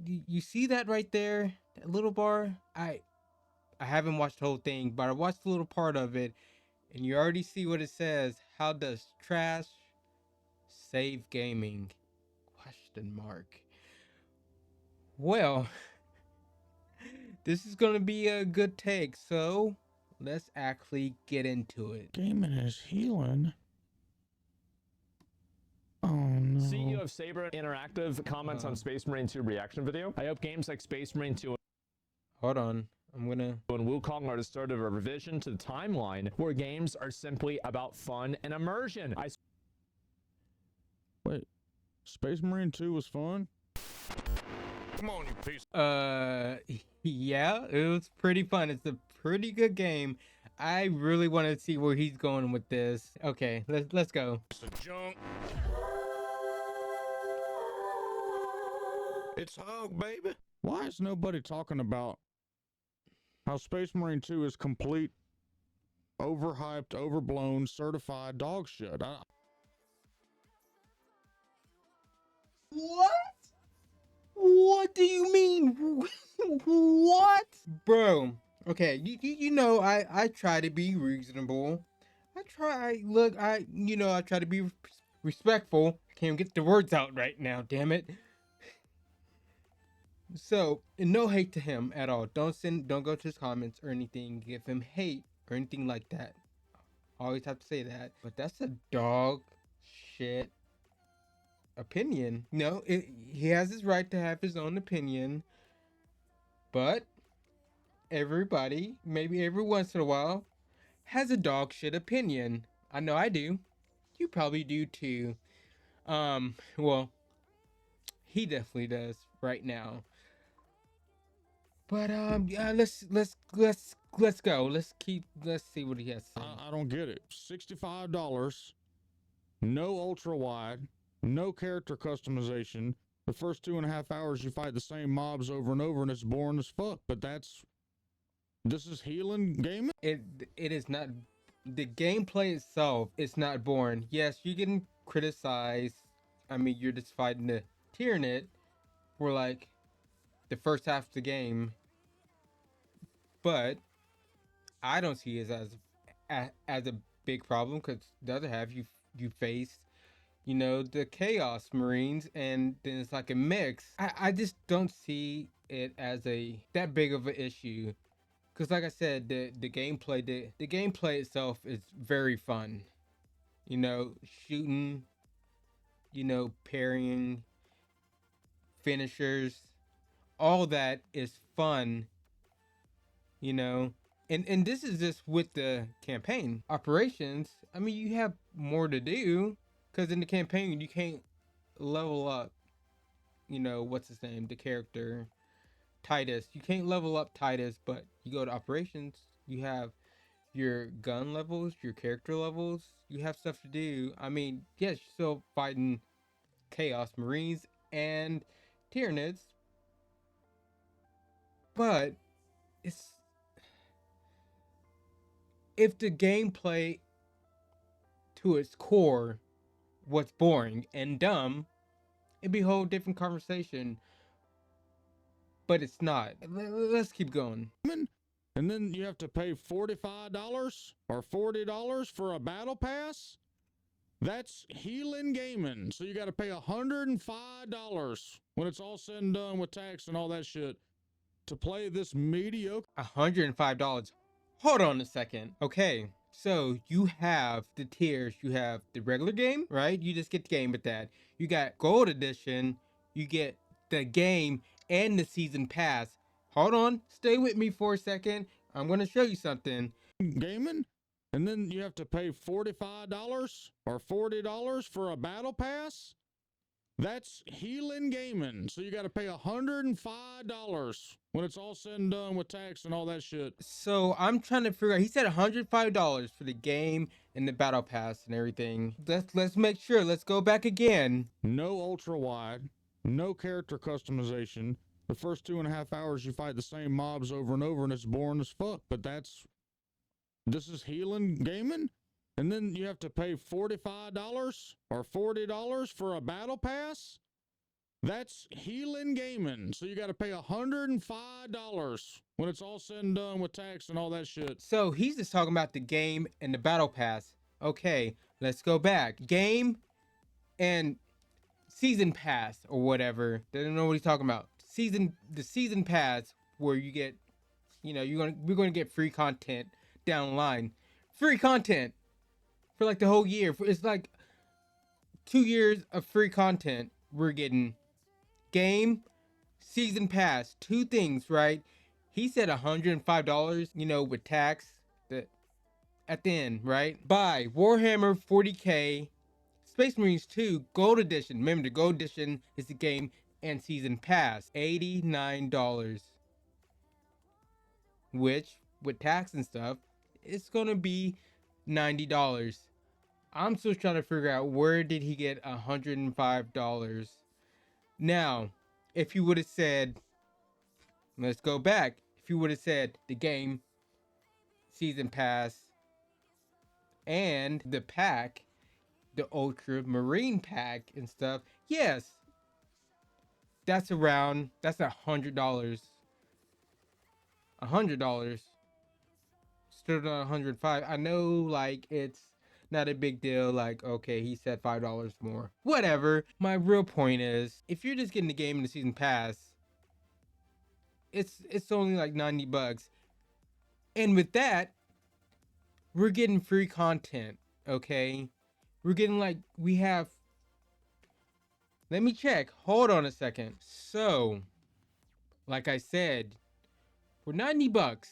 You see that right there, that little bar? I haven't watched the whole thing, but I watched a little part of it, and you already see what it says. How does trash save gaming? Question mark. Well, this is gonna be a good take, so let's actually get into it. Gaming is healing. Oh no. CEO of Saber Interactive comments on Space Marine 2 reaction video. I hope games like Space Marine 2 Hold on, I'm gonna. and Wukong are the start of a revision to the timeline where games are simply about fun and immersion. Wait, Space Marine 2 was fun? Come on, you piece. Yeah, it was pretty fun. It's a pretty good game. I really want to see where he's going with this. Okay, let's go. It's a junk. It's hog, baby. Why is nobody talking about how Space Marine 2 is complete, overhyped, overblown, certified dog shit? What? What do you mean? What? Bro, okay, you know I try to be reasonable. I try to be respectful. I can't get the words out right now, damn it. So, and no hate to him at all. Don't go to his comments or anything, give him hate or anything like that. Always have to say that. But that's a dog shit opinion. No, he has his right to have his own opinion. But everybody, maybe every once in a while, has a dog shit opinion. I know I do. You probably do too. Well, he definitely does right now. But yeah, let's go. Let's see what he has to say. I don't get it. $65, no ultra wide, no character customization. The first 2.5 hours you fight the same mobs over and over, and it's boring as fuck. But this is healing gaming. It is not. The gameplay itself is not boring. Yes, you can criticize. I mean, you're just fighting the Tyranid for like the first half of the game, but I don't see it as a big problem, because the other half you face, you know, the Chaos Marines, and then it's like a mix. I just don't see it as that big of an issue, because like I said, the gameplay itself is very fun. You know, shooting, you know, parrying, finishers, all that is fun, you know. And this is just with the campaign. Operations, I mean, you have more to do, because in the campaign you can't level up, you know, what's his name, the character Titus. You can't level up Titus, but you go to operations, you have your gun levels, your character levels, you have stuff to do. I mean, yes, you're still fighting Chaos Marines and Tyranids, but it's, if the gameplay to its core was boring and dumb, it'd be a whole different conversation. But it's not. Let's keep going. And then you have to pay $45 or $40 for a battle pass. That's healing gaming. So you got to pay $105 when it's all said and done with tax and all that shit to play this mediocre. $105. Hold on a second. Okay, so you have the tiers. You have the regular game, right? You just get the game with that. You got Gold Edition. You get the game and the season pass. Hold on, stay with me for a second. I'm gonna show you something. Gaming, and then you have to pay $45 or $40 for a battle pass. That's healing gaming. So you got to pay $105 when it's all said and done with tax and all that shit. So I'm trying to figure out. He said $105 for the game and the battle pass and everything. Let's make sure. Let's go back again. No ultra wide, no character customization. The first 2.5 hours you fight the same mobs over and over, and it's boring as fuck. But this is healing gaming. And then you have to pay $45 or $40 for a battle pass. That's healing gaming. So you got to pay $105 when it's all said and done with tax and all that shit. So he's just talking about the game and the battle pass. Okay, let's go back. Game and season pass or whatever. They don't know what he's talking about. The season pass where you get, you know, we're gonna get free content down the line. Free content for like the whole year. It's like 2 years of free content we're getting. Game, season pass, two things, right? He said $105, you know, with tax at the end, right? Buy Warhammer 40K Space Marines 2 Gold Edition. Remember, the Gold Edition is the game and season pass. $89. Which, with tax and stuff, it's gonna be $90. I'm still trying to figure out where did he get $105. Now, if you would have said, let's go back. If you would have said the game, season pass, and the pack, the Ultra Marine pack and stuff, yes, that's $100. $100. Still not 105. I know, like, it's not a big deal. Like, okay, he said $5 more. Whatever. My real point is, if you're just getting the game in the season pass, it's only like $90. And with that, we're getting free content, okay? We're getting we have, let me check. Hold on a second. So, like I said, for $90,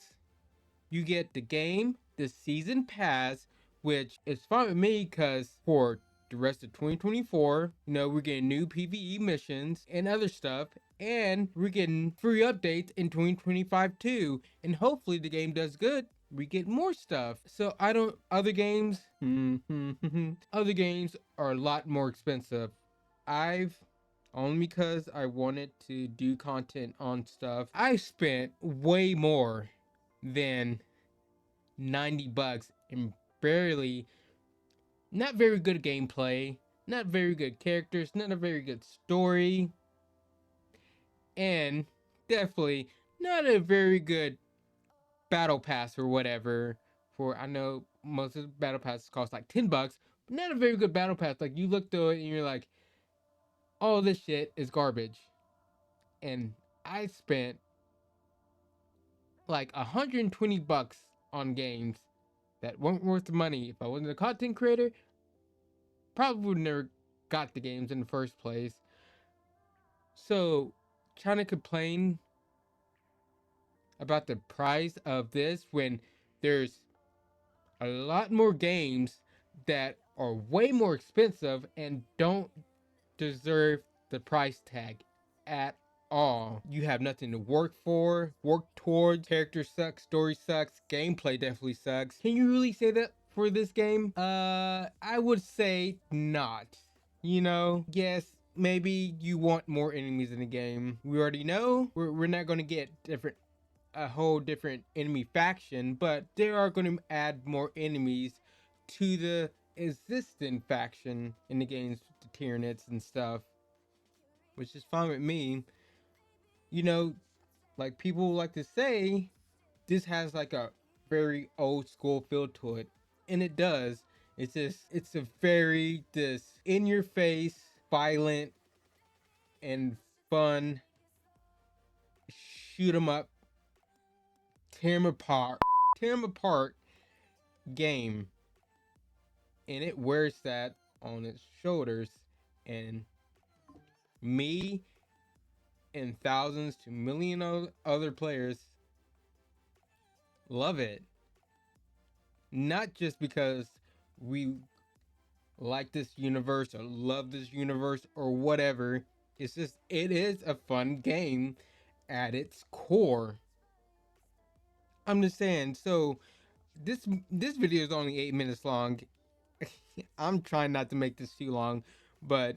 you get the game, the season pass, which is fine with me because for the rest of 2024, you know, we're getting new PvE missions and other stuff, and we're getting free updates in 2025 too. And hopefully the game does good, we get more stuff. So other games, other games are a lot more expensive. Only because I wanted to do content on stuff, I spent way more than $90 and not very good gameplay, not very good characters, not a very good story, and definitely not a very good battle pass or whatever. I know most of the battle passes cost like $10, but not a very good battle pass. Like, you look through it and you're like, all this shit is garbage. And I spent like $120 on games that weren't worth the money. If I wasn't a content creator, probably would never got the games in the first place. So, trying to complain about the price of this when there's a lot more games that are way more expensive and don't deserve the price tag at all. You have nothing to work towards. Character sucks, story sucks, gameplay definitely sucks. Can you really say that for this game? I would say not. You know, yes, maybe you want more enemies in the game. We already know we're not going to get a whole different enemy faction, but they are going to add more enemies to the existing faction in the games, the Tyranids and stuff, which is fine with me. You know, like people like to say, this has like a very old school feel to it, and it does. It's a very in your face, violent, and fun shoot 'em up, tear 'em apart game, and it wears that on its shoulders. And me and thousands to million of other players love it. Not just because we like this universe or love this universe or whatever. It's just, it is a fun game at its core. I'm just saying. So this video is only 8 minutes long. I'm trying not to make this too long, but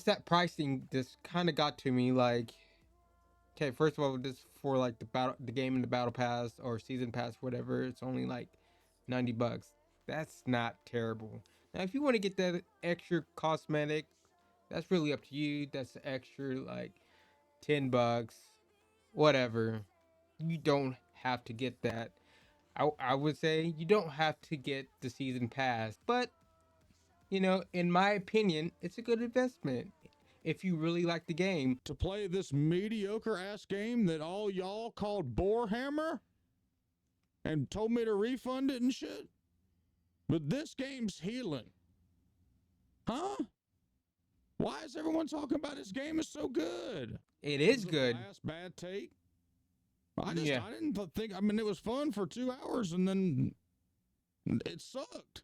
that pricing just kind of got to me. Like, okay, first of all, this for like the game and the battle pass or season pass, whatever, it's only like $90. That's not terrible. Now, if you want to get that extra cosmetic That's really up to you. That's extra like $10, whatever. You don't have to get that. I would say you don't have to get the season pass, but in my opinion, it's a good investment if you really like the game. To play this mediocre ass game that all y'all called Borehammer and told me to refund it and shit. But this game's healing. Huh? Why is everyone talking about this game is so good? It is good. Last bad take. I Yeah. didn't think. I mean, it was fun for 2 hours and then it sucked.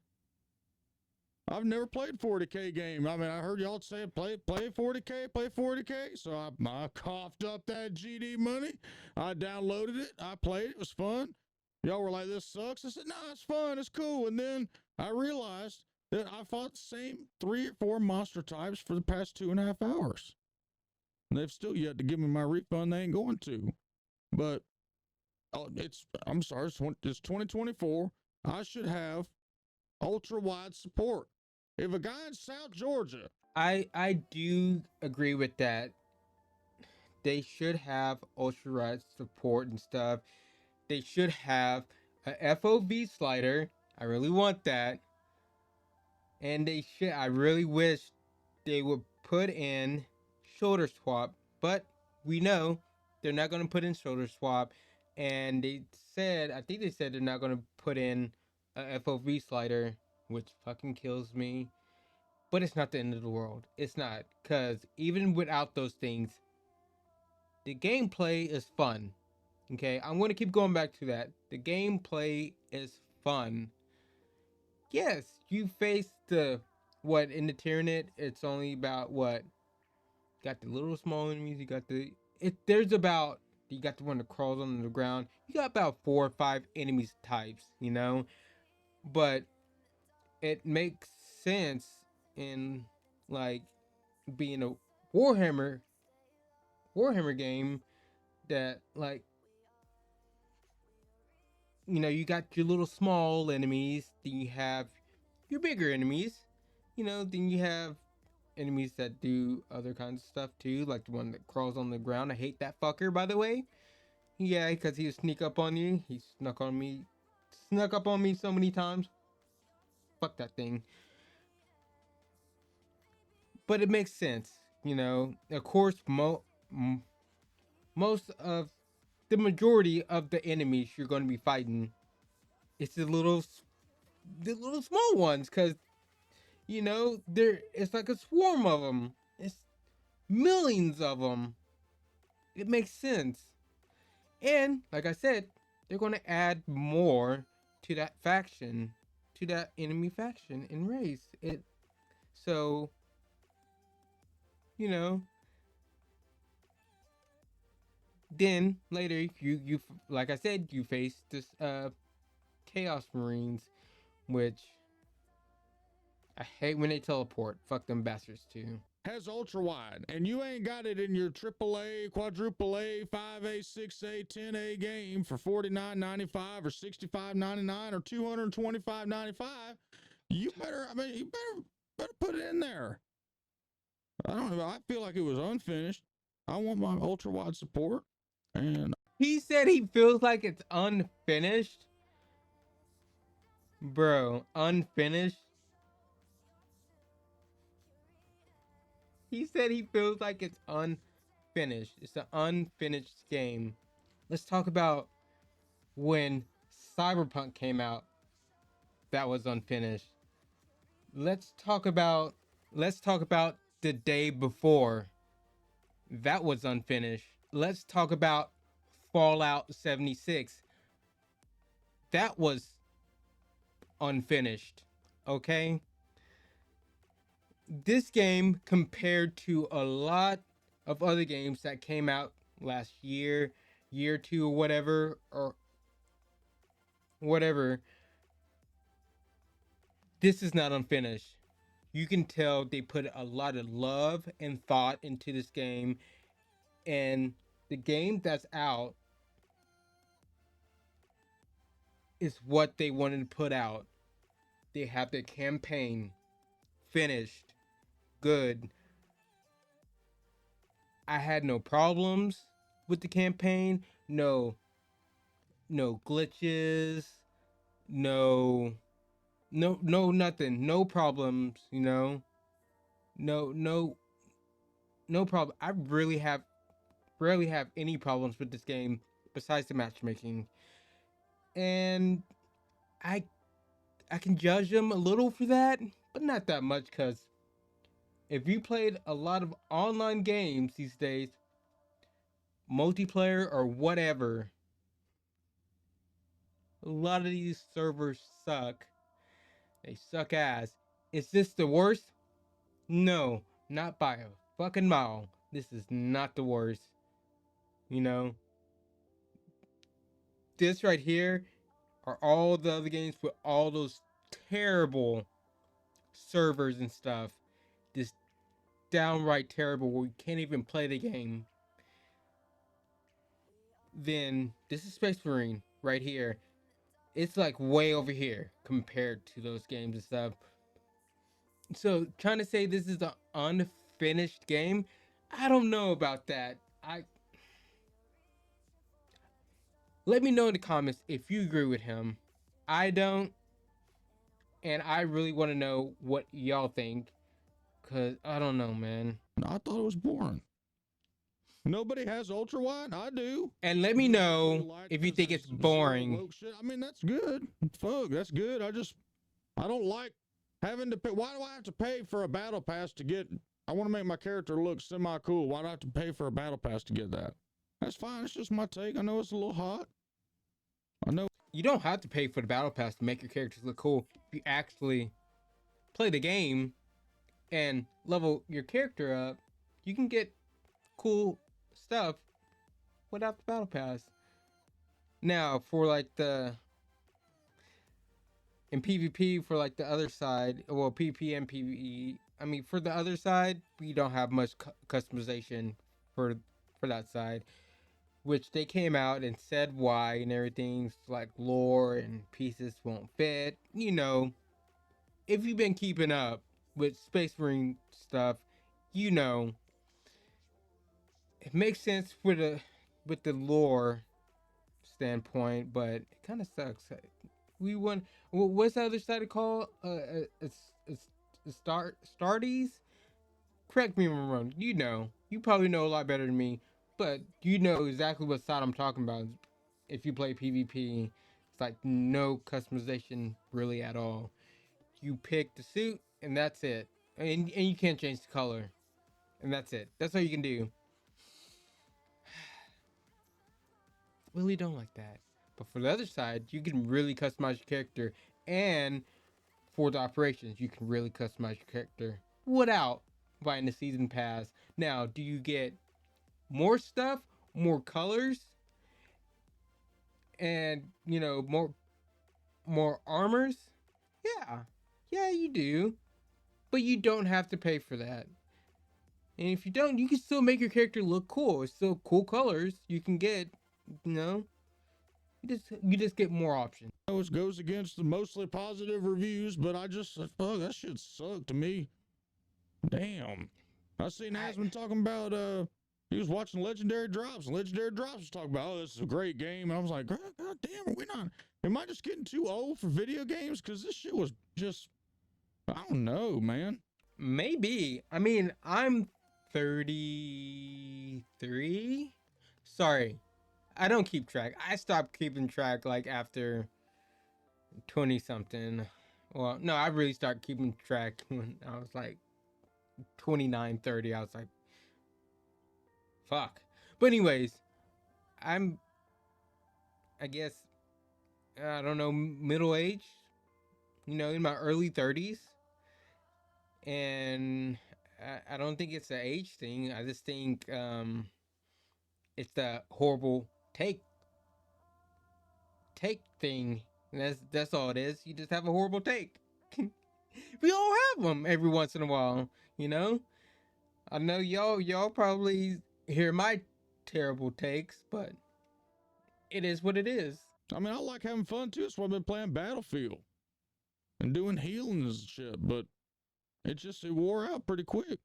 I've never played 40K game. I mean, I heard y'all say play 40K, play 40K. So I coughed up that GD money. I downloaded it. I played it. It was fun. Y'all were like, this sucks. I said, no, it's fun. It's cool. And then I realized that I fought the same 3 or 4 monster types for the past 2.5 hours. And they've still yet to give me my refund. They ain't going to. But I'm sorry, it's 2024. I should have ultra wide support. If a guy in South Georgia, I do agree with that. They should have ultra right support and stuff. They should have a FOV slider. I really want that. And I really wish they would put in shoulder swap, but we know they're not going to put in shoulder swap. And I think they said they're not going to put in a FOV slider, which fucking kills me. But it's not the end of the world. It's not. Because even without those things, the gameplay is fun. Okay, I'm going to keep going back to that. The gameplay is fun. Yes, you face in the Tyranid, it's only about what? Got the little small enemies, you got you got the one that crawls on the ground. You got about 4 or 5 enemies types, But it makes sense in like being a Warhammer game that like you got your little small enemies, then you have your bigger enemies, then you have enemies that do other kinds of stuff too, like the one that crawls on the ground. I hate that fucker, by the way. Yeah, because he would sneak up on you. He snuck up on me so many times. Fuck that thing. But it makes sense, Of course, most of the majority of the enemies you're going to be fighting, it's the little small ones, because it's like a swarm of them. It's millions of them. It makes sense. And like I said, they're going to add more to that faction, to that enemy faction and race. So then later you like I said, you face this Chaos Marines, which I hate when they teleport. Fuck them bastards too. has ultra wide, and you ain't got it in your AAA, quadruple A, 5A, 6A, 10A game for $49.95 or $65.99 or $225.95, you better put it in there. I don't know. I feel like it was unfinished. I want my ultra wide support. And he said he feels like it's unfinished. Bro, unfinished? He said he feels like it's unfinished. It's an unfinished game. Let's talk about when Cyberpunk came out. That was unfinished. Let's talk about the day before. That was unfinished. Let's talk about Fallout 76. That was unfinished. Okay? This game, compared to a lot of other games that came out last year, year two, or whatever, this is not unfinished. You can tell they put a lot of love and thought into this game, and the game that's out is what they wanted to put out. They have their campaign finished, good. I had no problems with the campaign. No glitches. No nothing. No problems. No no problem. I really have rarely have any problems with this game besides the matchmaking. And I I can judge them a little for that, but not that much because if you played a lot of online games these days, multiplayer or whatever, a lot of these servers suck. They suck ass. Is this the worst? No, not by a fucking mile. This is not the worst. You know, this right here are all the other games with all those terrible servers and stuff. This downright terrible where you can't even play the game. Then this is Space Marine right here. It's like way over here compared to those games and stuff. So trying to say this is an unfinished game, I don't know about that. Let me know in the comments if you agree with him. I don't, and I really want to know what y'all think, cause I don't know, man. I thought it was boring. Nobody has ultra wide. I do. And let me know if you think it's boring. Shit. I mean, that's good. Fuck, that's good. I don't like having to pay. Why do I have to pay for a battle pass to get? I want to make my character look semi cool. Why do I have to pay for a battle pass to get that? That's fine. It's just my take. I know it's a little hot. I know. You don't have to pay for the battle pass to make your characters look cool. If you actually play the game and level your character up, you can get cool stuff without the battle pass. Now, for like in PvP, for like the other side, well, PvP and PvE, I mean, for the other side, we don't have much customization for that side, which they came out and said why and everything, like lore and pieces won't fit. If you've been keeping up with Space Marine stuff, it makes sense with the lore standpoint, but it kind of sucks. We want, what's the other side called? Starties. Correct me if I'm wrong. You probably know a lot better than me, but you know exactly what side I'm talking about. If you play PvP, it's like no customization really at all. You pick the suit and that's it, and you can't change the color, and that's it. That's all you can do. Really don't like that. But for the other side, you can really customize your character, and for the operations, you can really customize your character without buying the season pass. Now, do you get more stuff, more colors, and more armors? Yeah, you do. But you don't have to pay for that. And if you don't, you can still make your character look cool. It's still cool colors you can get. You just get more options. It goes against the mostly positive reviews, but fuck, that shit sucked to me. Damn. I seen Asman talking about he was watching Legendary Drops, and Legendary Drops was talking about, this is a great game. And I was like, God damn, am I just getting too old for video games? Because this shit was just, I don't know, man. Maybe. I mean, I'm 33. Sorry. I don't keep track. I stopped keeping track like after 20 something. Well, no, I really started keeping track when I was like 29, 30. I was like, fuck. But anyways, I guess, I don't know, middle age, in my early 30s. And I don't think it's an age thing. I just think it's the horrible take thing. And that's all it is. You just have a horrible take. We all have them every once in a while, I know y'all probably hear my terrible takes, but it is what it is. I mean, I like having fun too. That's why I've been playing Battlefield and doing healing and shit, but it wore out pretty quick.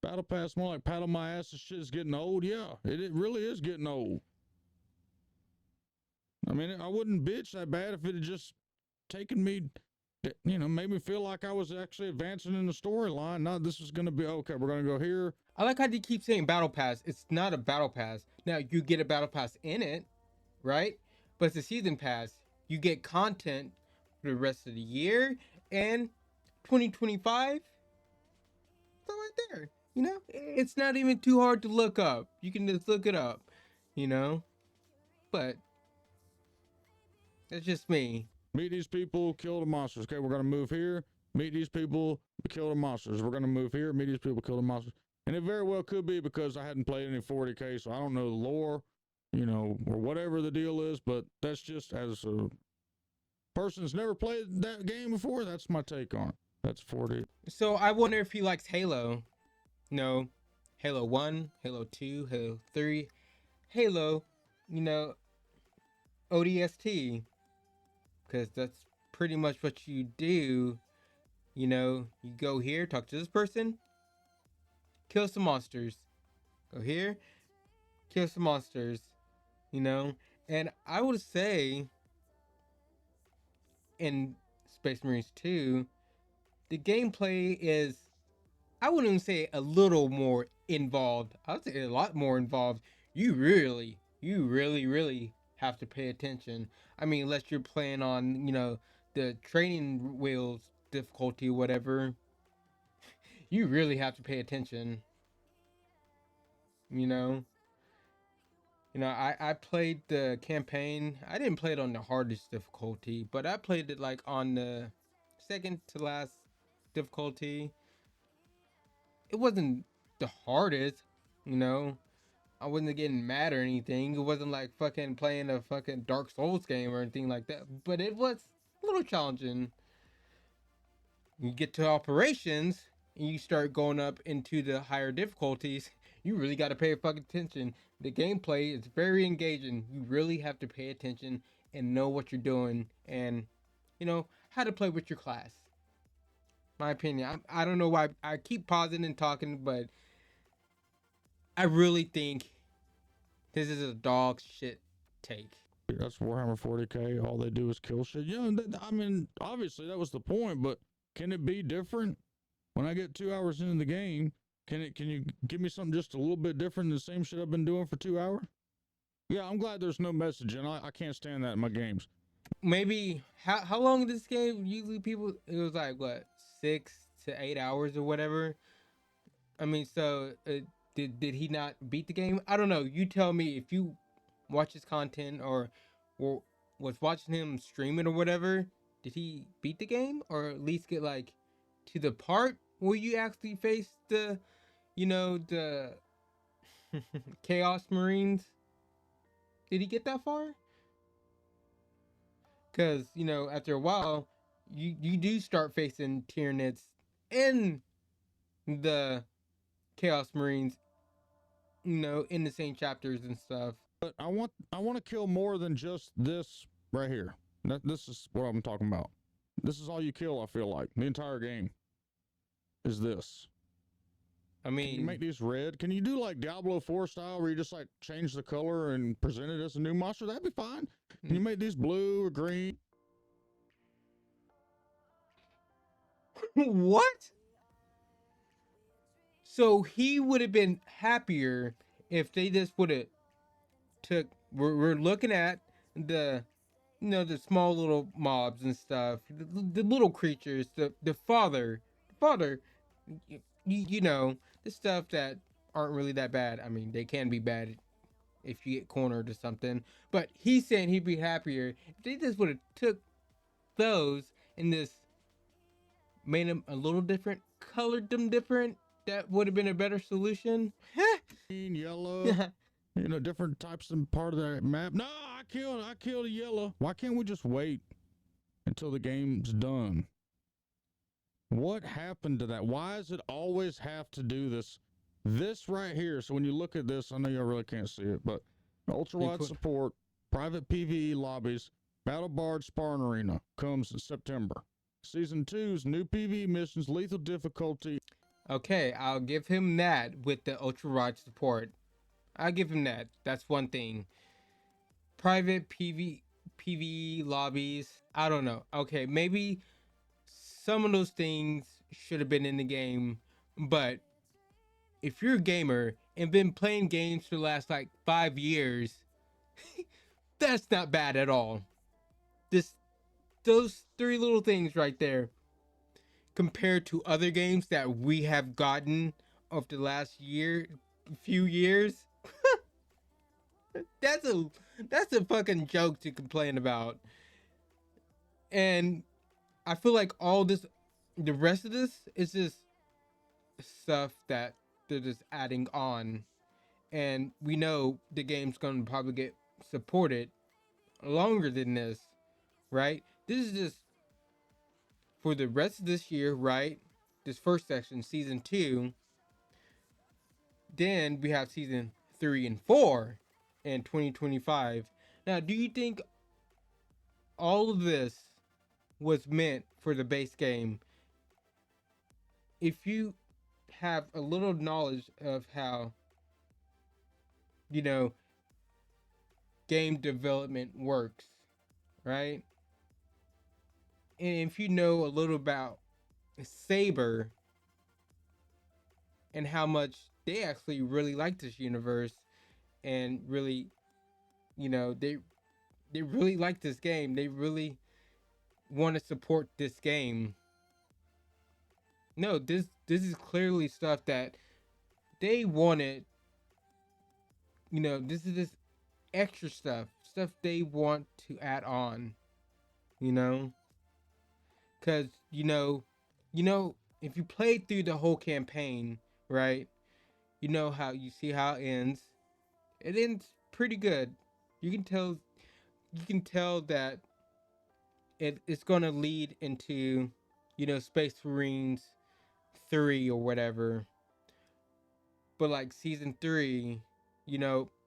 Battle Pass more like paddle my ass. This shit is getting old. Yeah, it really is getting old. I mean, I wouldn't bitch that bad if it had just taken me, made me feel like I was actually advancing in the storyline. Not this is going to be, okay, we're going to go here. I like how they keep saying battle pass. It's not a battle pass. Now you get a battle pass in it, right? But it's a season pass. You get content for the rest of the year and 2025. So right there, it's not even too hard to look up. You can just look it up, but that's just me. Meet these people, kill the monsters. Okay, we're going to move here. Meet these people, kill the monsters. We're going to move here, meet these people, kill the monsters. And it very well could be because I hadn't played any 40K, so I don't know the lore, or whatever the deal is, but that's just as a person that's never played that game before, that's my take on it. That's 40. So I wonder if he likes Halo. No, Halo 1, Halo 2, Halo 3, Halo, ODST. Because that's pretty much what you do. You go here, talk to this person, kill some monsters. Go here, kill some monsters. And I would say in Space Marines 2, the gameplay is, I wouldn't even say a little more involved. I would say a lot more involved. You really, really have to pay attention. I mean, unless you're playing on, the training wheels difficulty, whatever. You really have to pay attention. I played the campaign. I didn't play it on the hardest difficulty, but I played it like on the second to last difficulty. It wasn't the hardest, I wasn't getting mad or anything. It wasn't like fucking playing a fucking Dark Souls game or anything like that, but it was a little challenging. You get to operations and you start going up into the higher difficulties. You really got to pay fucking attention. The gameplay is very engaging. You really have to pay attention and know what you're doing and, how to play with your class. My opinion. I don't know why I keep pausing and talking, but I really think this is a dog shit take. That's Warhammer 40K. All they do is kill shit. I mean, obviously that was the point, but can it be different? When I get 2 hours into the game, can you give me something just a little bit different than the same shit I've been doing for 2 hours? Yeah, I'm glad there's no messaging. I can't stand that in my games. Maybe how long is this game? Usually people, it was like what, 6 to 8 hours or whatever. I mean, so did he not beat the game? I don't know. You tell me if you watch his content or was watching him stream it or whatever. Did he beat the game or at least get like to the part where you actually face the Chaos Marines? Did he get that far? Because, after a while, you do start facing Tyranids and the Chaos Marines, in the same chapters and stuff. But I want to kill more than just this right here. This is what I'm talking about. This is all you kill, I feel like. The entire game is this. I mean, can you make these red? Can you do like Diablo 4 style where you just like change the color and present it as a new monster? That'd be fine. Can you make these blue or green? What? So he would have been happier if they just would have took. We're looking at the, the small little mobs and stuff, the little creatures, the father, the stuff that aren't really that bad. I mean, they can be bad if you get cornered or something. But he's saying he'd be happier if they just would have took those and just made them a little different, colored them different. That would have been a better solution. Green, yellow, different types and part of that map. No, I killed a yellow. Why can't we just wait until the game's done? What happened to that? Why does it always have to do this? This right here. So when you look at this, I know you really can't see it, but ultra wide support, private PvE lobbies, Battle Bard Sparring Arena comes in September. Season 2's new PvE missions, lethal difficulty. Okay, I'll give him that with the ultra wide support. I'll give him that. That's one thing. Private PvE lobbies. I don't know. Okay, maybe some of those things should have been in the game, but if you're a gamer and been playing games for the last like 5 years, that's not bad at all. This those three little things right there, compared to other games that we have gotten of the last few years, that's a that's a fucking joke to complain about. And I feel like the rest of this is just stuff that they're just adding on, and we know the game's gonna probably get supported longer than this, right? This is just for the rest of this year, right? This first section, season 2. Then we have season 3 and 4 in 2025. Now, do you think all of this was meant for the base game? If you have a little knowledge of how, you know, game development works, right? And if you know a little about Saber and how much they actually really like this universe and really, they really like this game. They really want to support this game. No, this is clearly stuff that they wanted. This is this extra stuff they want to add on. You know, because if you played through the whole campaign, right? You know how you see how it ends. It ends pretty good. You can tell that it's gonna lead into, Space Marines 3 or whatever. But like season 3,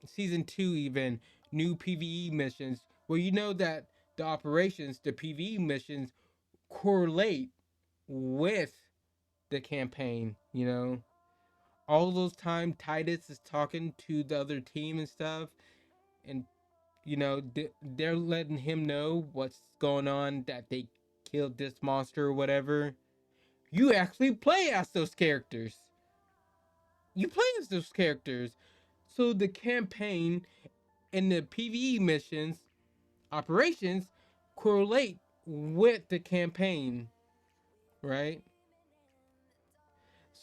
season 2 even, new PvE missions. Well, you know that the PvE missions correlate with the campaign, all those time Titus is talking to the other team and stuff, and they're letting him know what's going on, that they killed this monster or whatever. You actually play as those characters. So the campaign and the PvE missions, operations, correlate with the campaign, right?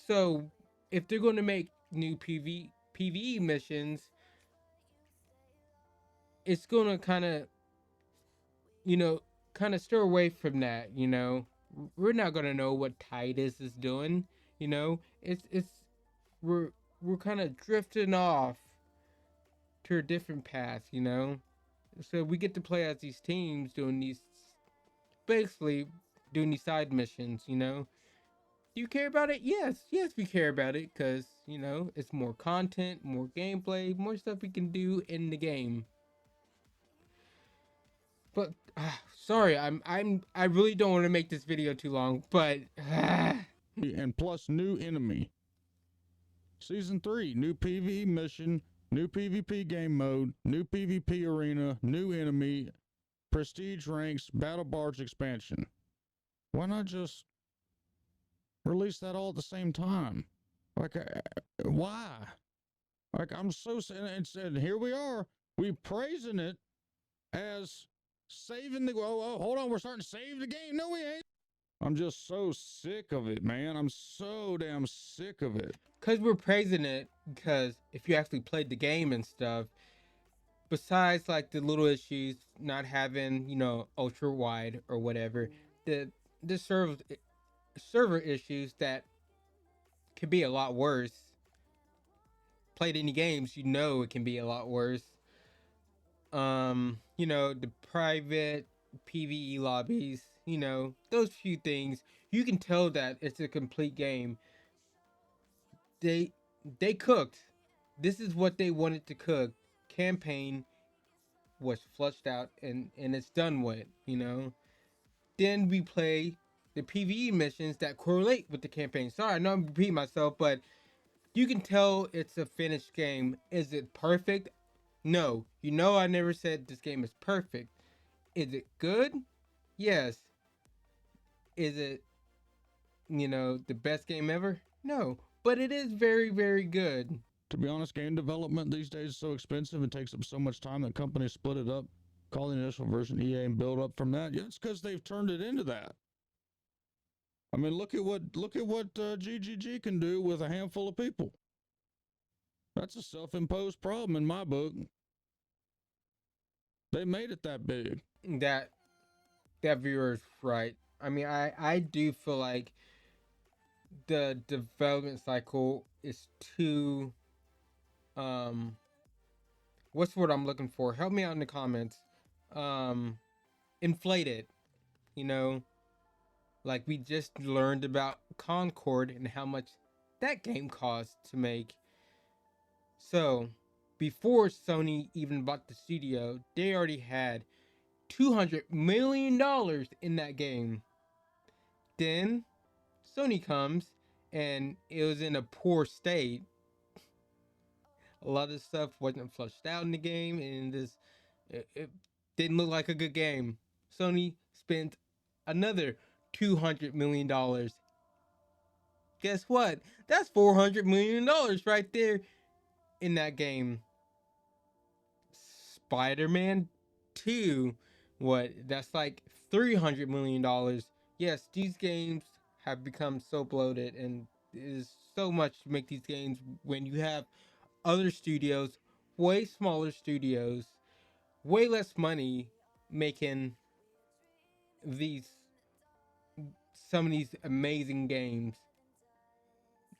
So if they're going to make new PvE missions, it's going to kind of stir away from that. We're not going to know what Titus is doing. It's we're kind of drifting off to a different path. So we get to play as these teams basically doing these side missions. Do you care about it? Yes, we care about it, because it's more content, more gameplay, more stuff we can do in the game. But sorry, I really don't want to make this video too long, but And plus new enemy. Season 3, new PvE mission, new PvP game mode, new PvP arena, new enemy, prestige ranks, battle barge expansion. Why not just release that all at the same time? Like, why? Like, I'm so and here we are, we praising it as saving the. Oh, hold on, we're starting to save the game. No, we ain't. I'm just so sick of it, man. I'm so damn sick of it. Because we're praising it, because if you actually played the game and stuff, besides like the little issues, not having ultra wide or whatever, the server issues that could be a lot worse. Played any games, it can be a lot worse. The private PvE lobbies, those few things, you can tell that it's a complete game. They cooked. This is what they wanted to cook. Campaign was flushed out and it's done with, Then we play the PvE missions that correlate with the campaign. Sorry, I know I'm repeating myself, but you can tell it's a finished game. Is it perfect? No. You know, I never said this game is perfect. Is it good? Yes. Is it, the best game ever? No. But it is very, very good. To be honest, game development these days is so expensive and takes up so much time that companies split it up, call the initial version EA and build up from that. Yeah, it's because they've turned it into that. I mean, look at what GGG can do with a handful of people. That's a self-imposed problem in my book. They made it that big. That viewer's right. I mean, I do feel like the development cycle is too what's the word I'm looking for? Help me out in the comments. Inflated, you know, like we just learned about Concord and how much that game cost to make. So, before Sony even bought the studio, they already had $200 million in that game. Then Sony comes and it was in a poor state. A lot of stuff wasn't flushed out in the game, and it didn't look like a good game. Sony spent another $200 million. Guess what? That's $400 million right there in that game. Spider-Man 2, what? That's like $300 million. Yes, these games have become so bloated, and it is so much to make these games when you have other studios, way smaller studios, way less money making these some of these amazing games.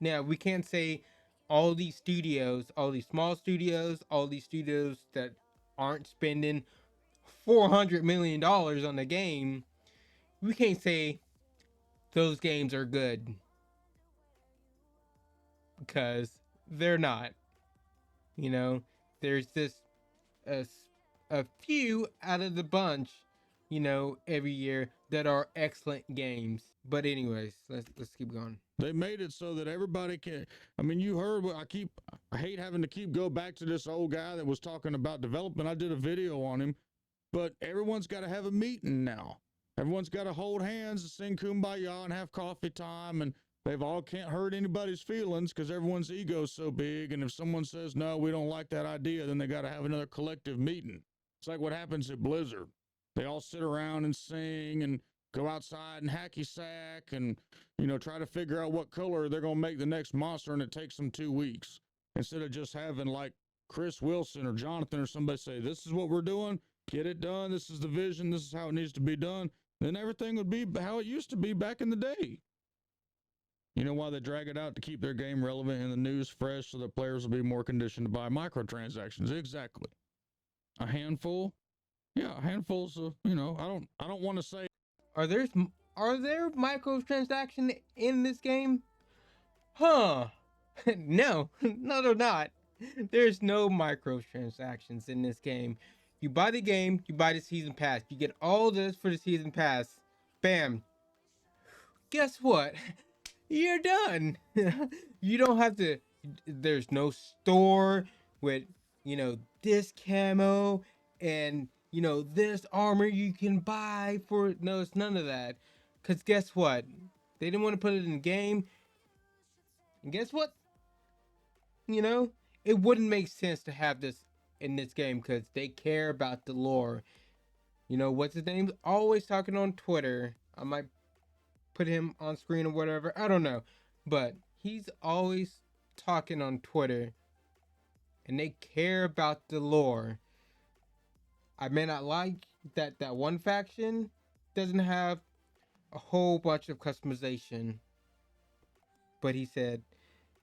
Now, we can't say all these studios, all these small studios, all these studios that aren't spending $400 million on the game, we can't say those games are good, because they're not. There's this a few out of the bunch, every year that are excellent games. But anyways, let's keep going. They made it so that everybody can. I mean, you heard what I hate having to go back to this old guy that was talking about development. I did a video on him, but everyone's got to have a meeting now. Everyone's got to hold hands and sing Kumbaya and have coffee time, and they've all can't hurt anybody's feelings because everyone's ego's so big. And if someone says, no, we don't like that idea, then they got to have another collective meeting. It's like what happens at Blizzard. They all sit around and sing and go outside and hacky sack and, try to figure out what color they're going to make the next monster, and it takes them 2 weeks. Instead of just having like Chris Wilson or Jonathan or somebody say, this is what we're doing, get it done, this is the vision, this is how it needs to be done, then everything would be how it used to be back in the day. You know why they drag it out? To keep their game relevant and the news fresh so that players will be more conditioned to buy microtransactions. Exactly. A handful? Yeah, handfuls of, I don't want to say. Are there microtransactions in this game? Huh. No, they're not. There's no microtransactions in this game. You buy the game, you buy the season pass. You get all this for the season pass. Bam. Guess what? You're done. You don't have to. There's no store with, this camo and, this armor you can buy for. No, it's none of that. Because guess what? They didn't want to put it in the game. And guess what? It wouldn't make sense to have this in this game because they care about the lore. What's his name? Always talking on Twitter. I might put him on screen or whatever. I don't know. But he's always talking on Twitter. And they care about the lore. I may not like that one faction doesn't have a whole bunch of customization. But he said,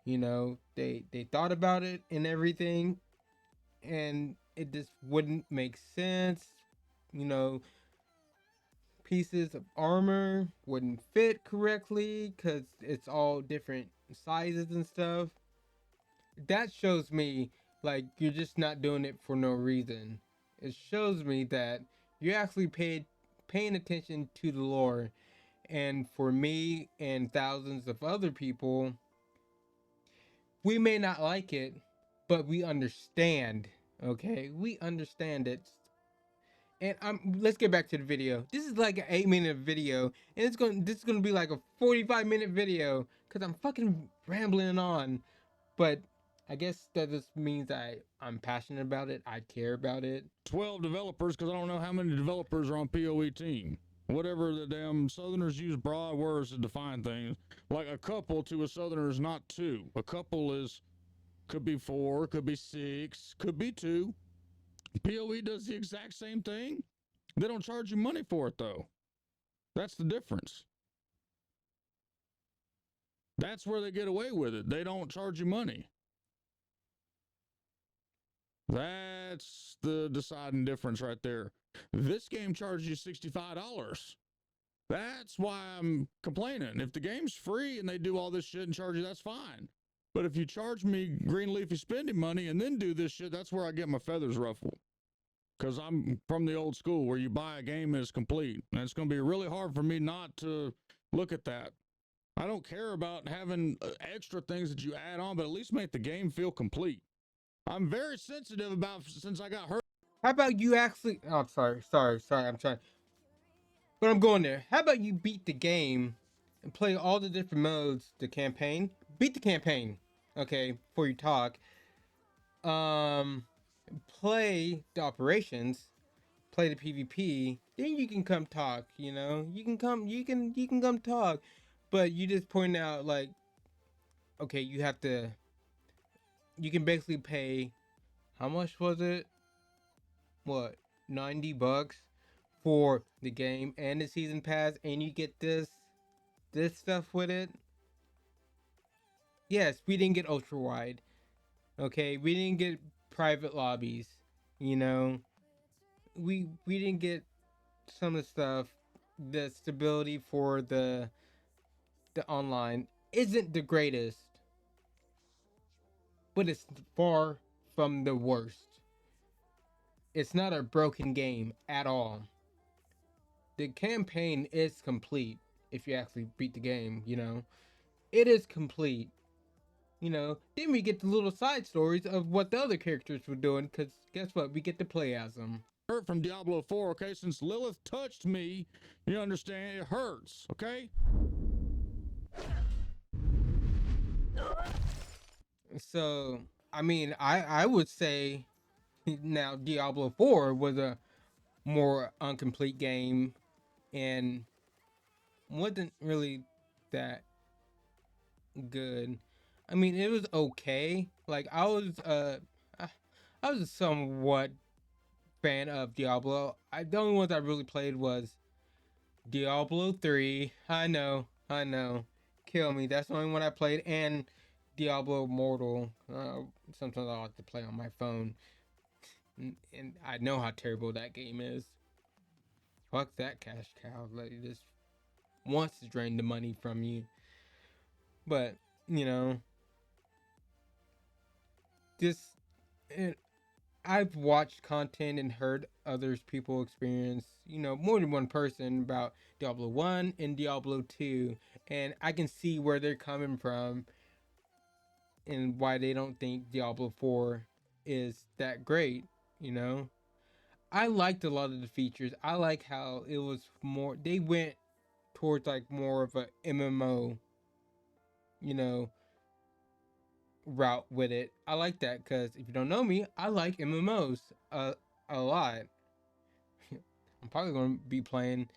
they thought about it and everything. And it just wouldn't make sense. Pieces of armor wouldn't fit correctly because it's all different sizes and stuff. That shows me like you're just not doing it for no reason. It shows me that you're actually paying attention to the lore And for me and thousands of other people, we may not like it, but we understand. Okay, we understand it. And let's get back to the video. This is like an 8-minute video, and this is gonna be like a 45-minute video because I'm fucking rambling on. But I guess that just means I'm passionate about it. I care about it. 12 developers, because I don't know how many developers are on PoE team. Whatever the damn Southerners use broad words to define things. Like a couple to a Southerner is not two. A couple could be 4, could be 6, could be 2. PoE does the exact same thing. They don't charge you money for it though. That's the difference. That's where they get away with it. They don't charge you money. That's the deciding difference right there. This game charges you $65. That's why I'm complaining. If the game's free and they do all this shit and charge you, that's fine. But if you charge me green leafy spending money and then do this shit, that's where I get my feathers ruffled. Because I'm from the old school where you buy a game and it's complete. And it's going to be really hard for me not to look at that. I don't care about having extra things that you add on, but at least make the game feel complete. I'm very sensitive about since I got hurt. How about you actually? Oh, sorry. I'm trying, but I'm going there. How about you beat the game and play all the different modes? The campaign. Beat the campaign. Okay, before you talk. Play the operations. Play the PvP. Then you can come talk. You know, you can come talk. But you just point out like, okay, you have to. You can basically pay. How much was it? What, $90 for the game and the season pass, and you get this stuff with it. Yes, we didn't get ultra wide. Okay, we didn't get private lobbies. You know, we didn't get some of the stuff. The stability for the online isn't the greatest, but it's far from the worst. It's not a broken game at all. The campaign is complete if you actually beat the game, you know. It is complete. You know, then we get the little side stories of what the other characters were doing, because guess what? We get to play as them. Hurt from Diablo 4, okay? Since Lilith touched me, you understand, it hurts, okay? So, I mean, I would say now Diablo 4 was a more incomplete game and wasn't really that good. I mean, it was okay. Like I was a somewhat fan of Diablo. The only ones I really played was Diablo 3. I know. Kill me. That's the only one I played, and Diablo Immortal. Sometimes I like to play on my phone, and I know how terrible that game is. Fuck that cash cow. Like, it just wants to drain the money from you. But you know, this, and I've watched content and heard others people experience, you know, more than one person about Diablo 1 and Diablo 2, and I can see where they're coming from and why they don't think Diablo 4 is that great, you know. I liked a lot of the features. I like how it was more, they went towards like more of a MMO, you know, route with it. I like that because if you don't know me, I like MMOs a lot. I'm probably going to be playing.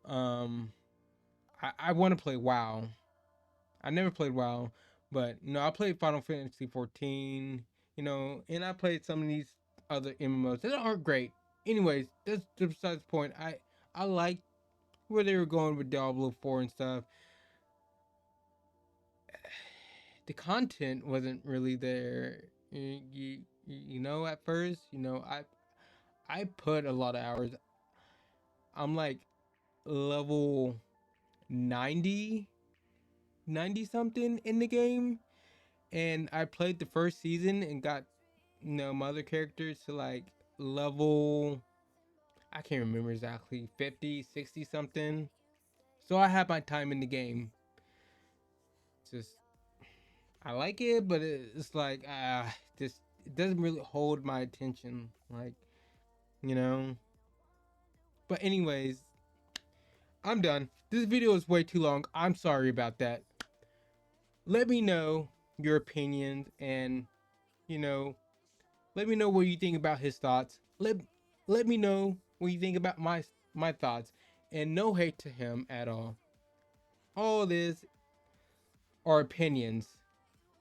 I want to play WoW. I never played WoW, but you know, I played Final Fantasy 14. You know, and I played some of these other MMOs that aren't great. Anyways, that's besides the point. I like where they were going with Diablo 4 and stuff. The content wasn't really there. You know, at first, you know, I put a lot of hours. I'm like level 90 something in the game, and I played the first season and got, you know, my other characters to like level, I can't remember exactly, 50, 60 something. So I have my time in the game. Just I like it, but it's like just it doesn't really hold my attention, like, you know. But anyways, I'm done. This video is way too long. I'm sorry about that. Let me know your opinions, and you know, let me know what you think about his thoughts. Let me know what you think about my thoughts, and no hate to him at all. All this are opinions.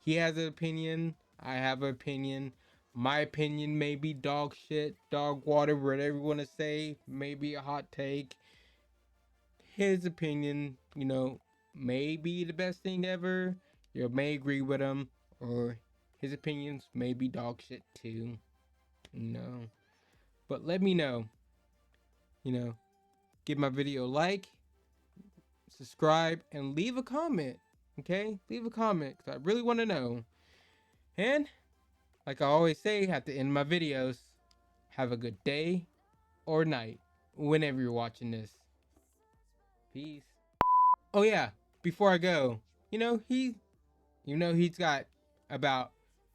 He has an opinion. I have an opinion. My opinion may be dog shit, dog water, whatever you want to say. Maybe a hot take. His opinion, may be the best thing ever. You may agree with him, or his opinions may be dog shit too. But let me know. Give my video a like, subscribe, and leave a comment. Okay? Leave a comment, because I really want to know. And like I always say at the end of my videos, have a good day or night whenever you're watching this. Peace. Oh yeah, before I go, he's got about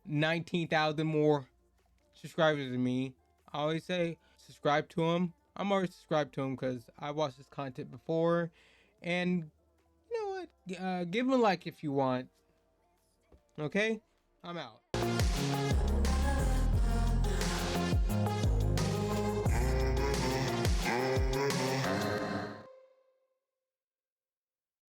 19,000 more subscribers than me. I always say subscribe to him. I'm already subscribed to him because I watched his content before. And you know what? Give him a like if you want. Okay? I'm out.